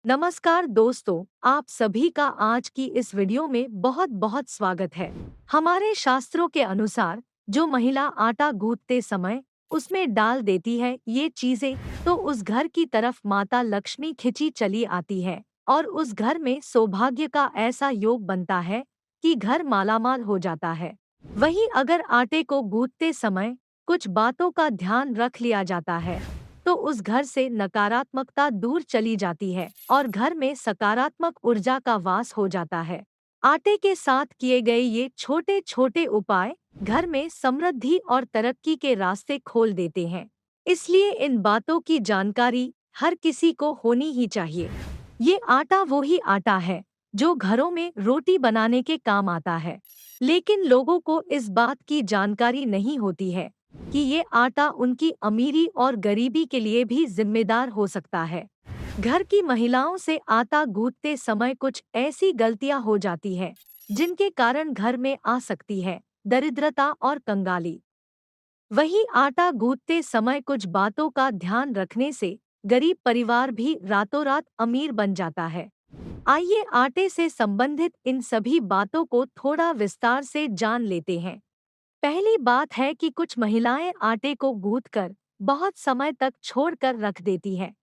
नमस्कार दोस्तों, आप सभी का आज की इस वीडियो में बहुत बहुत स्वागत है। हमारे शास्त्रों के अनुसार जो महिला आटा गूंथते समय उसमें डाल देती है ये चीजें, तो उस घर की तरफ माता लक्ष्मी खिंची चली आती है और उस घर में सौभाग्य का ऐसा योग बनता है कि घर मालामाल हो जाता है। वहीं अगर आटे को गूंथते समय कुछ बातों का ध्यान रख लिया जाता है तो उस घर से नकारात्मकता दूर चली जाती है और घर में सकारात्मक ऊर्जा का वास हो जाता है। आटे के साथ किए गए ये छोटे छोटे उपाय घर में समृद्धि और तरक्की के रास्ते खोल देते हैं। इसलिए इन बातों की जानकारी हर किसी को होनी ही चाहिए। ये आटा वो ही आटा है जो घरों में रोटी बनाने के काम आता है, लेकिन लोगों को इस बात की जानकारी नहीं होती है कि ये आटा उनकी अमीरी और गरीबी के लिए भी जिम्मेदार हो सकता है। घर की महिलाओं से आटा गूंथते समय कुछ ऐसी गलतियां हो जाती है जिनके कारण घर में आ सकती है दरिद्रता और कंगाली। वहीं आटा गूंथते समय कुछ बातों का ध्यान रखने से गरीब परिवार भी रातों रात अमीर बन जाता है। आइए आटे से संबंधित इन सभी बातों को थोड़ा विस्तार से जान लेते हैं। पहली बात है कि कुछ महिलाएं आटे को गूंथकर बहुत समय तक छोड़कर रख देती हैं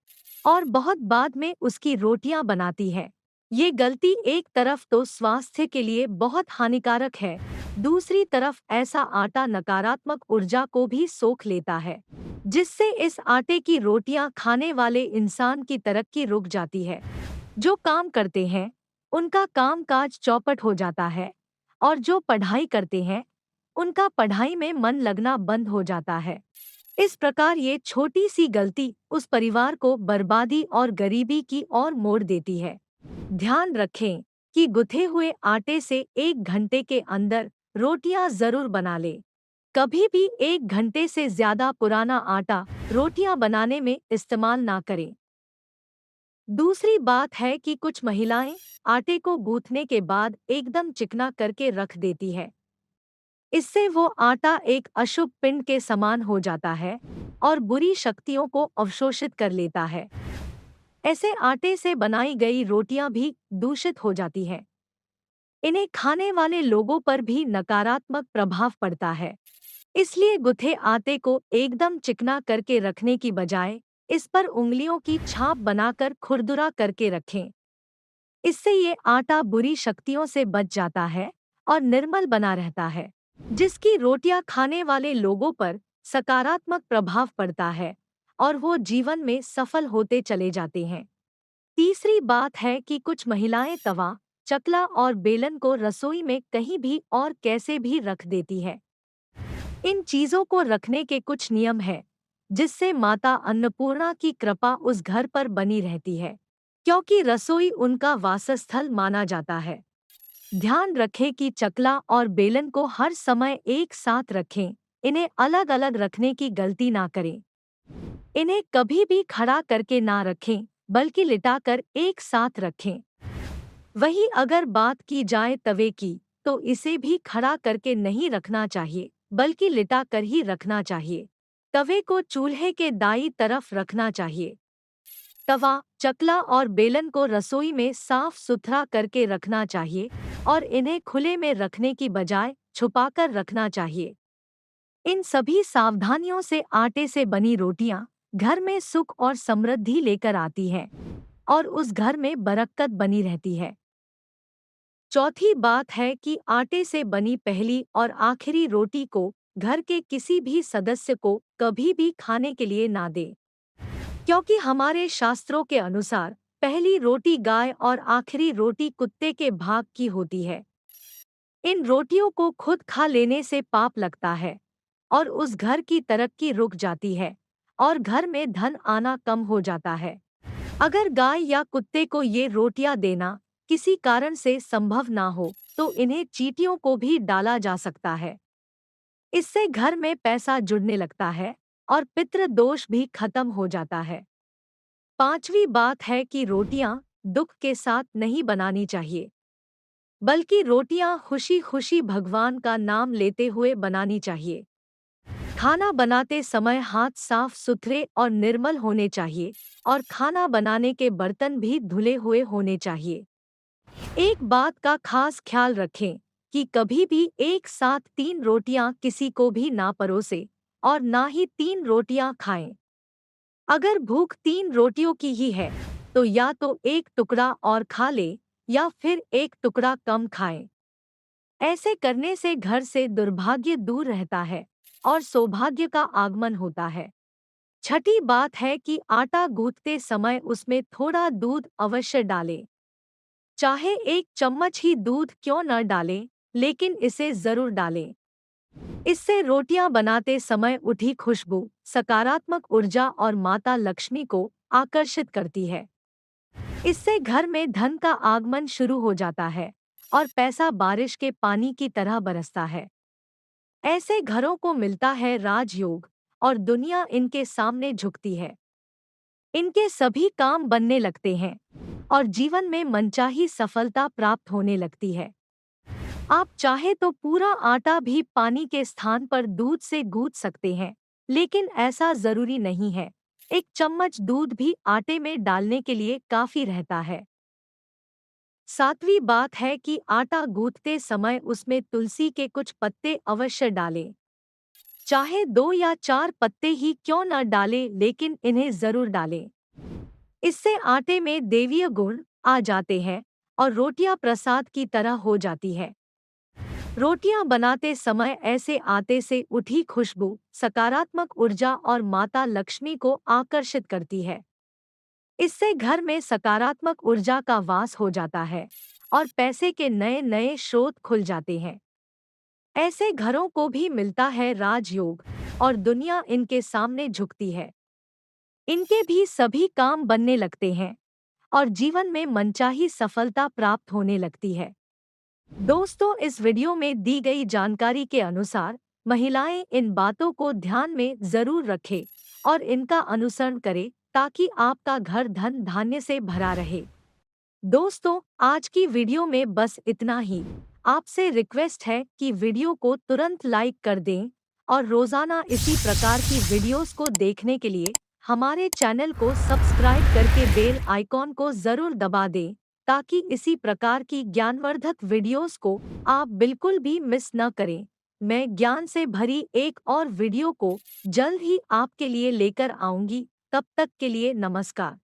और बहुत बाद में उसकी रोटियां बनाती है। ये गलती एक तरफ तो स्वास्थ्य के लिए बहुत हानिकारक है, दूसरी तरफ ऐसा आटा नकारात्मक ऊर्जा को भी सोख लेता है, जिससे इस आटे की रोटियां खाने वाले इंसान की तरक्की रुक जाती है। जो काम करते हैं उनका कामकाज चौपट हो जाता है और जो पढ़ाई करते हैं उनका पढ़ाई में मन लगना बंद हो जाता है। इस प्रकार ये छोटी सी गलती उस परिवार को बर्बादी और गरीबी की ओर मोड़ देती है। ध्यान रखें कि गुथे हुए आटे से 1 घंटे के अंदर रोटियां जरूर बना लें। कभी भी 1 घंटे से ज्यादा पुराना आटा रोटियां बनाने में इस्तेमाल ना करें। दूसरी बात है कि कुछ महिलाएं आटे को गूंथने के बाद एकदम चिकना करके रख देती है। इससे वो आटा एक अशुभ पिंड के समान हो जाता है और बुरी शक्तियों को अवशोषित कर लेता है। ऐसे आटे से बनाई गई रोटियां भी दूषित हो जाती हैं। इन्हें खाने वाले लोगों पर भी नकारात्मक प्रभाव पड़ता है। इसलिए गुथे आटे को एकदम चिकना करके रखने की बजाय इस पर उंगलियों की छाप बनाकर खुरदुरा करके रखें। इससे ये आटा बुरी शक्तियों से बच जाता है और निर्मल बना रहता है, जिसकी रोटियां खाने वाले लोगों पर सकारात्मक प्रभाव पड़ता है और वो जीवन में सफल होते चले जाते हैं। तीसरी बात है कि कुछ महिलाएं तवा, चकला और बेलन को रसोई में कहीं भी और कैसे भी रख देती है। इन चीजों को रखने के कुछ नियम हैं, जिससे माता अन्नपूर्णा की कृपा उस घर पर बनी रहती है, क्योंकि रसोई उनका वासस्थल माना जाता है। ध्यान रखें कि चकला और बेलन को हर समय एक साथ रखें। इन्हें अलग अलग रखने की गलती ना करें। इन्हें कभी भी खड़ा करके ना रखें, बल्कि लिटाकर एक साथ रखें। वहीं अगर बात की जाए तवे की, तो इसे भी खड़ा करके नहीं रखना चाहिए, बल्कि लिटा कर ही रखना चाहिए। तवे को चूल्हे के दाईं तरफ रखना चाहिए। तवा, चकला और बेलन को रसोई में साफ सुथरा करके रखना चाहिए और इन्हें खुले में रखने की बजाय छुपाकर रखना चाहिए। इन सभी सावधानियों से आटे से बनी रोटियां घर में सुख और समृद्धि लेकर आती हैं और उस घर में बरकत बनी रहती है। चौथी बात है कि आटे से बनी पहली और आखिरी रोटी को घर के किसी भी सदस्य को कभी भी खाने के लिए ना दें, क्योंकि हमारे शास्त्रों के अनुसार पहली रोटी गाय और आखिरी रोटी कुत्ते के भाग की होती है। इन रोटियों को खुद खा लेने से पाप लगता है और उस घर की तरक्की रुक जाती है और घर में धन आना कम हो जाता है। अगर गाय या कुत्ते को ये रोटियां देना किसी कारण से संभव ना हो, तो इन्हें चींटियों को भी डाला जा सकता है। इससे घर में पैसा जुड़ने लगता है और पितृ दोष भी खत्म हो जाता है। पांचवी बात है कि रोटियां दुख के साथ नहीं बनानी चाहिए, बल्कि रोटियां खुशी खुशी भगवान का नाम लेते हुए बनानी चाहिए। खाना बनाते समय हाथ साफ सुथरे और निर्मल होने चाहिए और खाना बनाने के बर्तन भी धुले हुए होने चाहिए। एक बात का खास ख्याल रखें कि कभी भी एक साथ 3 रोटियां किसी को भी ना परोसे और ना ही 3 रोटियां खाएं। अगर भूख 3 रोटियों की ही है तो या तो एक टुकड़ा और खा ले या फिर एक टुकड़ा कम खाएं। ऐसे करने से घर से दुर्भाग्य दूर रहता है और सौभाग्य का आगमन होता है। छठी बात है कि आटा गूंथते समय उसमें थोड़ा दूध अवश्य डालें। चाहे 1 चम्मच ही दूध क्यों न डालें, लेकिन इसे जरूर डालें। इससे रोटियां बनाते समय उठी खुशबू सकारात्मक ऊर्जा और माता लक्ष्मी को आकर्षित करती है। इससे घर में धन का आगमन शुरू हो जाता है और पैसा बारिश के पानी की तरह बरसता है। ऐसे घरों को मिलता है राजयोग और दुनिया इनके सामने झुकती है। इनके सभी काम बनने लगते हैं और जीवन में मनचाही सफलता प्राप्त होने लगती है। आप चाहे तो पूरा आटा भी पानी के स्थान पर दूध से गूंथ सकते हैं, लेकिन ऐसा जरूरी नहीं है। 1 चम्मच दूध भी आटे में डालने के लिए काफी रहता है। सातवीं बात है कि आटा गूंथते समय उसमें तुलसी के कुछ पत्ते अवश्य डालें। चाहे 2 या 4 पत्ते ही क्यों न डालें, लेकिन इन्हें जरूर डालें। इससे आटे में देवीय गुण आ जाते हैं और रोटियां प्रसाद की तरह हो जाती है। रोटियां बनाते समय ऐसे आटे से उठी खुशबू सकारात्मक ऊर्जा और माता लक्ष्मी को आकर्षित करती है। इससे घर में सकारात्मक ऊर्जा का वास हो जाता है और पैसे के नए नए स्रोत खुल जाते हैं। ऐसे घरों को भी मिलता है राजयोग और दुनिया इनके सामने झुकती है। इनके भी सभी काम बनने लगते हैं और जीवन में मनचाही सफलता प्राप्त होने लगती है। दोस्तों, इस वीडियो में दी गई जानकारी के अनुसार महिलाएं इन बातों को ध्यान में जरूर रखें और इनका अनुसरण करें ताकि आपका घर धन धान्य से भरा रहे। दोस्तों, आज की वीडियो में बस इतना ही। आपसे रिक्वेस्ट है कि वीडियो को तुरंत लाइक कर दें और रोजाना इसी प्रकार की वीडियोस को देखने के लिए हमारे चैनल को सब्सक्राइब करके बेल आइकॉन को जरूर दबा दें ताकि इसी प्रकार की ज्ञानवर्धक वीडियोस को आप बिल्कुल भी मिस न करें। मैं ज्ञान से भरी एक और वीडियो को जल्द ही आपके लिए लेकर आऊंगी। तब तक के लिए नमस्कार।